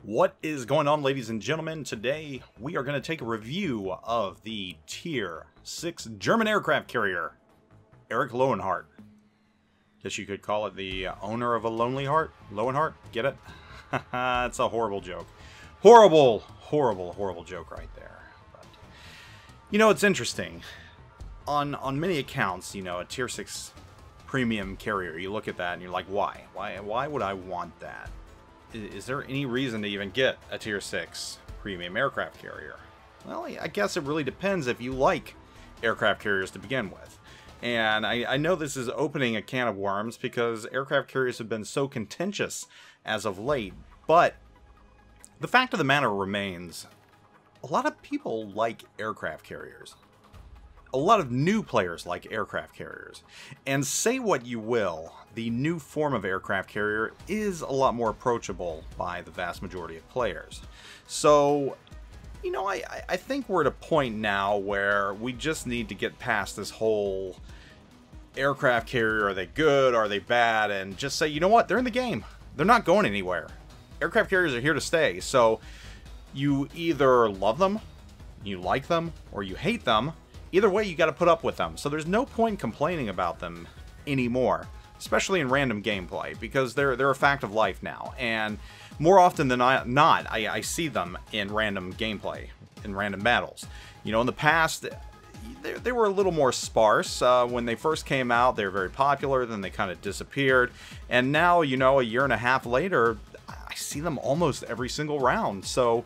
What is going on, ladies and gentlemen? Today we are going to take a review of the Tier 6 German aircraft carrier, Erich Loewenhardt. Guess you could call it the owner of a lonely heart? Loewenhardt? Get it? It's a horrible joke. Horrible joke right there. But, you know, it's interesting. On many accounts, you know, a Tier 6 premium carrier, you look at that and you're like, why? Why would I want that? Is there any reason to even get a Tier 6 premium aircraft carrier? Well, I guess it really depends if you like aircraft carriers to begin with. And I know this is opening a can of worms because aircraft carriers have been so contentious as of late, but the fact of the matter remains, a lot of people like aircraft carriers. A lot of new players like aircraft carriers. And say what you will, the new form of aircraft carrier is a lot more approachable by the vast majority of players. So, you know, I think we're at a point now where we just need to get past this whole aircraft carrier, are they good, are they bad, and just say, you know what, they're in the game. They're not going anywhere. Aircraft carriers are here to stay. So, you either love them, you like them, or you hate them. Either way, you got to put up with them. So there's no point complaining about them anymore, especially in random gameplay, because they're a fact of life now. And more often than not, I see them in random gameplay, in random battles. You know, in the past, they were a little more sparse. When they first came out, they were very popular, then they kind of disappeared. And now, you know, a year and a half later, I see them almost every single round. So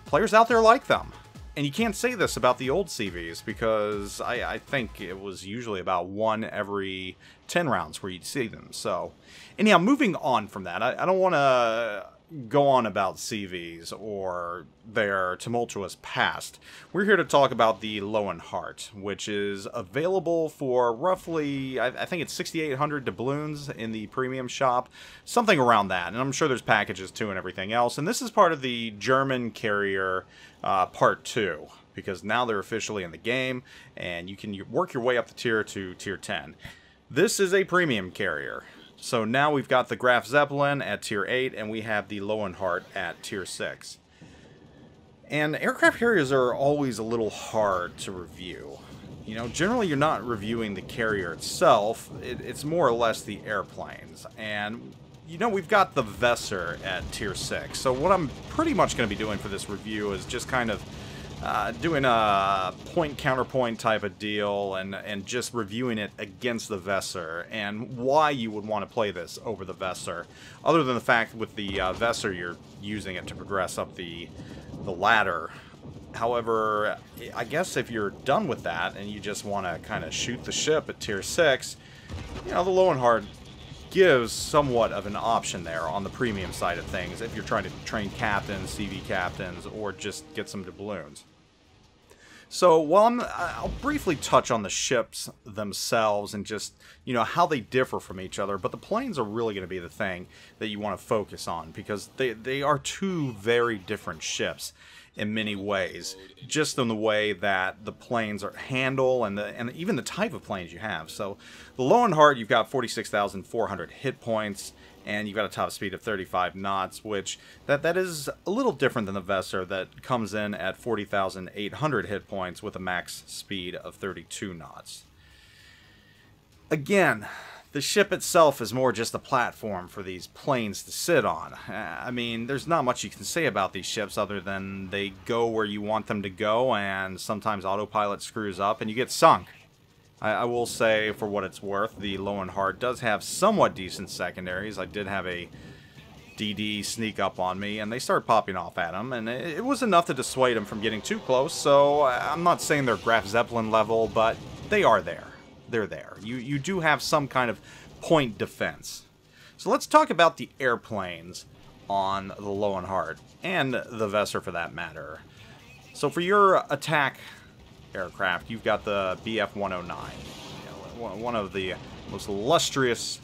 players out there like them. And you can't say this about the old CVs because I think it was usually about 1 every 10 rounds where you'd see them. So, anyhow, moving on from that, I don't want to go on about CVs or their tumultuous past. We're here to talk about the Loewenhardt, which is available for roughly, I think it's 6,800 doubloons in the premium shop, something around that. And I'm sure there's packages too and everything else. And this is part of the German carrier Part 2, because now they're officially in the game, and you can work your way up the tier to Tier 10. This is a premium carrier. So now we've got the Graf Zeppelin at Tier 8, and we have the Loewenhardt at Tier 6. And aircraft carriers are always a little hard to review. You know, generally you're not reviewing the carrier itself, it's more or less the airplanes. And you know, we've got the Weser at Tier 6, so what I'm pretty much going to be doing for this review is just kind of doing a point-counterpoint type of deal and just reviewing it against the Weser and why you would want to play this over the Weser. Other than the fact with the Weser you're using it to progress up the ladder. However, I guess if you're done with that and you just want to kind of shoot the ship at Tier 6, you know, the Loewenhardt gives somewhat of an option there on the premium side of things if you're trying to train captains, CV captains, or just get some doubloons. So while I'll briefly touch on the ships themselves and just, you know, how they differ from each other, but the planes are really going to be the thing that you want to focus on because they are two very different ships in many ways, just in the way that the planes are handle and even the type of planes you have. So the Loewenhardt, you've got 46,400 hit points, and you've got a top speed of 35 knots, which that is a little different than the Weser that comes in at 40,800 hit points with a max speed of 32 knots. Again, the ship itself is more just a platform for these planes to sit on. I mean, there's not much you can say about these ships other than they go where you want them to go, and sometimes autopilot screws up and you get sunk. I will say, for what it's worth, the Loewenhardt does have somewhat decent secondaries. I did have a DD sneak up on me, and they started popping off at him, and it was enough to dissuade him from getting too close, so I'm not saying they're Graf Zeppelin level, but they are there. They're there. You do have some kind of point defense. So let's talk about the airplanes on the Loewenhardt, and the Weser for that matter. So for your attack aircraft, you've got the BF-109, you know, one of the most illustrious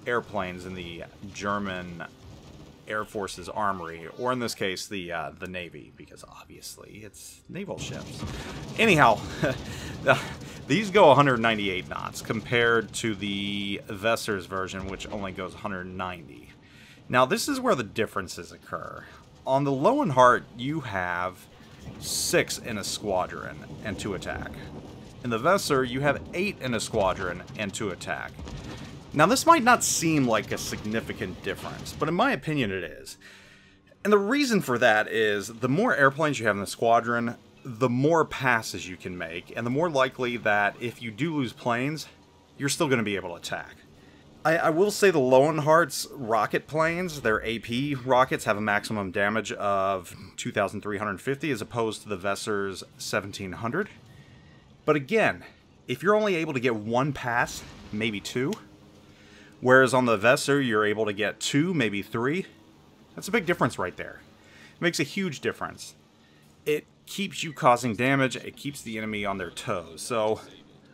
airplanes in the German Air Force's armory, or in this case, the Navy, because obviously it's naval ships. Anyhow, these go 198 knots compared to the Weser's version, which only goes 190. Now this is where the differences occur. On the Loewenhardt, you have 6 in a squadron and 2 attack. In the Weser, you have 8 in a squadron and 2 attack. Now this might not seem like a significant difference, but in my opinion it is. And the reason for that is the more airplanes you have in the squadron, the more passes you can make, and the more likely that if you do lose planes, you're still going to be able to attack. I will say the Loewenhardt's rocket planes, their AP rockets, have a maximum damage of 2,350 as opposed to the Weser's 1,700. But again, if you're only able to get 1 pass, maybe 2, whereas on the Weser you're able to get 2, maybe 3, that's a big difference right there. It makes a huge difference. It keeps you causing damage, it keeps the enemy on their toes. So,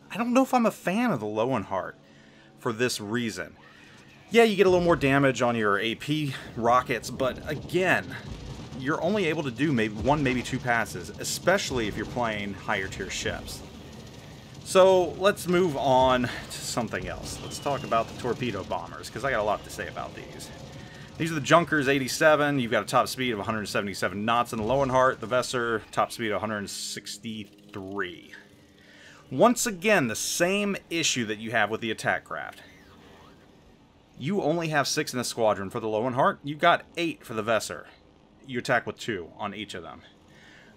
I don't know if I'm a fan of the Loewenhardt for this reason. Yeah, you get a little more damage on your AP rockets, but again, you're only able to do maybe 1, maybe 2 passes, especially if you're playing higher tier ships. So, let's move on to something else. Let's talk about the torpedo bombers, because I got a lot to say about these. These are the Junkers 87. You've got a top speed of 177 knots in the Loewenhardt. The Weser, top speed of 163. Once again, the same issue that you have with the attack craft. You only have 6 in a squadron for the Loewenhardt. You've got 8 for the Weser. You attack with 2 on each of them.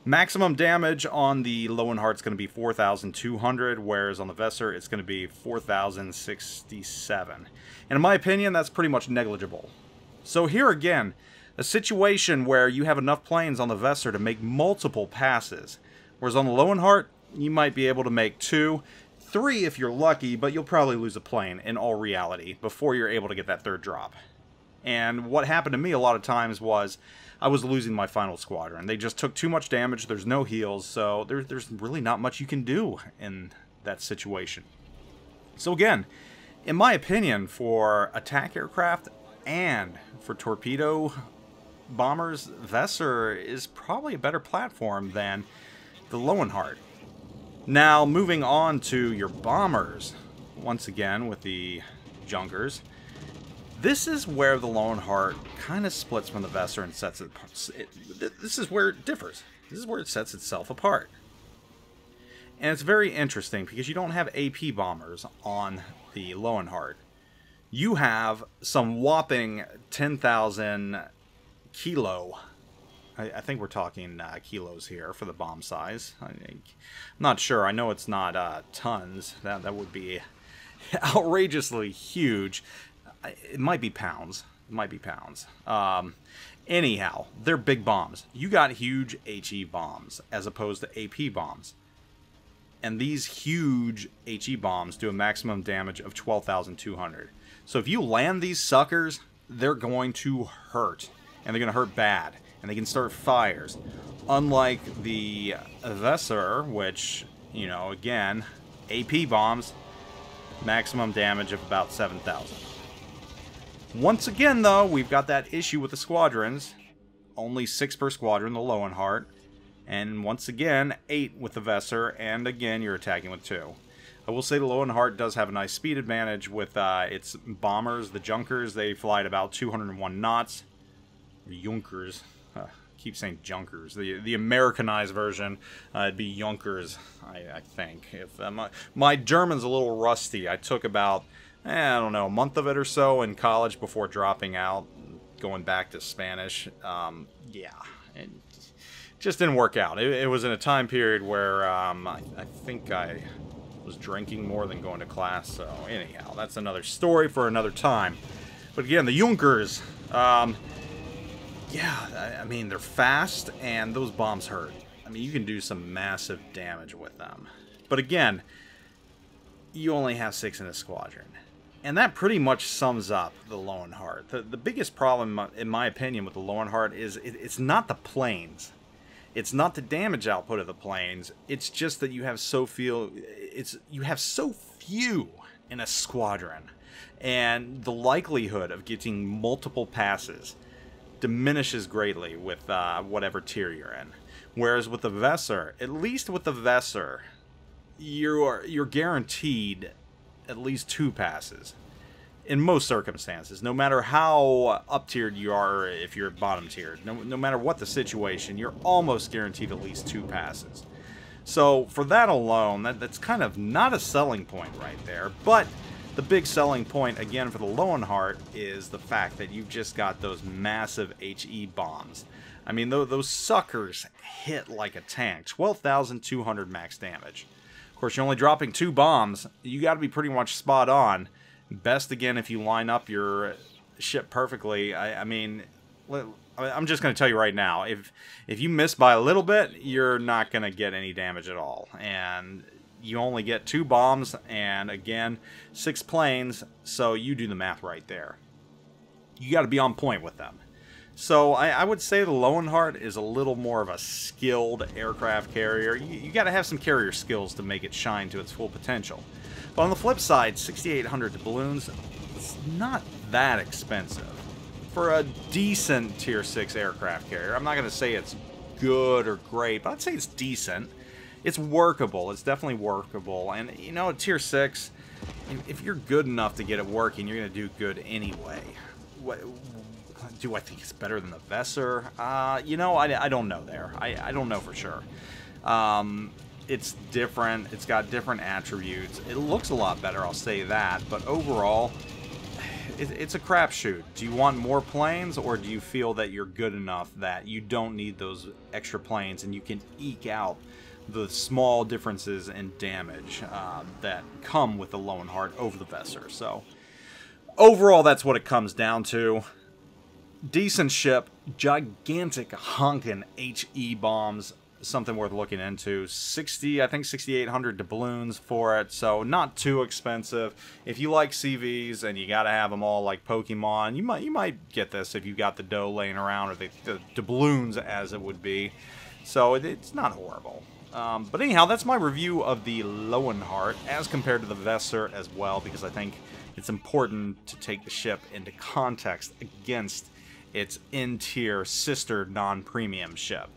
Maximum damage on the Loewenhardt is going to be 4,200, whereas on the Weser it's going to be 4,067. And in my opinion, that's pretty much negligible. So here again, a situation where you have enough planes on the Weser to make multiple passes, whereas on the Loewenhardt, you might be able to make 2, 3 if you're lucky, but you'll probably lose a plane in all reality before you're able to get that 3rd drop. And what happened to me a lot of times was I was losing my final squadron. They just took too much damage, there's no heals, so there's really not much you can do in that situation. So again, in my opinion, for attack aircraft and for torpedo bombers, Weser is probably a better platform than the Loewenhardt. Now, moving on to your bombers, once again with the Junkers, this is where the Loewenhardt kind of splits from the Weser and sets it. This is where it differs. This is where it sets itself apart. And it's very interesting because you don't have AP bombers on the Loewenhardt. You have some whopping 10,000 kilo. I think we're talking kilos here for the bomb size. I'm not sure. I know it's not tons. That would be outrageously huge. It might be pounds. It might be pounds. Anyhow, they're big bombs. You got huge HE bombs as opposed to AP bombs. And these huge HE bombs do a maximum damage of 12,200. So if you land these suckers, they're going to hurt. And they're going to hurt bad. And they can start fires. Unlike the Weser, which, you know, again, AP bombs, maximum damage of about 7,000. Once again, though, we've got that issue with the squadrons. Only 6 per squadron, the Loewenhardt. And once again, 8 with the Weser, and again, you're attacking with 2. I will say the Loewenhardt does have a nice speed advantage with its bombers. The Junkers, they fly at about 201 knots. The Junkers, keep saying Junkers. The Americanized version, it'd be Junkers, I think. If my German's a little rusty. I took about, I don't know, a month of it or so in college before dropping out, going back to Spanish. Yeah, it just didn't work out. It was in a time period where I think I was drinking more than going to class. So anyhow, that's another story for another time. But again, the Junkers, yeah, I mean, they're fast, and those bombs hurt. I mean, you can do some massive damage with them. But again, you only have 6 in a squadron. And that pretty much sums up the Loewenhardt. The biggest problem, in my opinion, with the Loewenhardt is it's not the planes. It's not the damage output of the planes. It's just that you have so few in a squadron. And the likelihood of getting multiple passes diminishes greatly with whatever tier you're in. Whereas with the Weser, at least with the Weser, you're guaranteed at least 2 passes. in most circumstances, no matter how up-tiered you are, if you're bottom-tiered, no matter what the situation, you're almost guaranteed at least 2 passes. So for that alone, that's kind of not a selling point right there, but the big selling point, again, for the Loewenhardt is the fact that you've just got those massive HE bombs. I mean, those suckers hit like a tank. 12,200 max damage. Of course, you're only dropping 2 bombs. You got to be pretty much spot on. Best, again, if you line up your ship perfectly. I mean, I'm just going to tell you right now, if you miss by a little bit, you're not going to get any damage at all. And you only get 2 bombs, and again, 6 planes, so you do the math right there. You got to be on point with them. So I would say the Loewenhardt is a little more of a skilled aircraft carrier. You got to have some carrier skills to make it shine to its full potential. But on the flip side, 6,800 doubloons, it's not that expensive. For a decent Tier 6 aircraft carrier, I'm not going to say it's good or great, but I'd say it's decent. It's workable. It's definitely workable. And, you know, at Tier 6, if you're good enough to get it working, you're going to do good anyway. Do I think it's better than the Weser? You know, I don't know there. I don't know for sure. It's different. It's got different attributes. It looks a lot better, I'll say that. But overall, it's a crapshoot. Do you want more planes, or do you feel that you're good enough that you don't need those extra planes and you can eke out the small differences in damage that come with the Loewenhardt over the Weser? So overall, that's what it comes down to. Decent ship, gigantic honkin' HE bombs, something worth looking into. I think 6,800 doubloons for it, so not too expensive. If you like CVs and you gotta have them all like Pokemon, you might get this if you got the dough laying around, or the doubloons as it would be. So it's not horrible. But anyhow, that's my review of the Loewenhardt as compared to the Weser as well, because I think it's important to take the ship into context against its in-tier sister non-premium ship.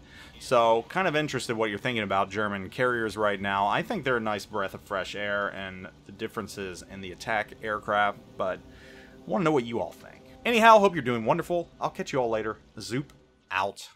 So, kind of interested what you're thinking about German carriers right now. I think they're a nice breath of fresh air and the differences in the attack aircraft, but I want to know what you all think. Anyhow, hope you're doing wonderful. I'll catch you all later. Zoop out.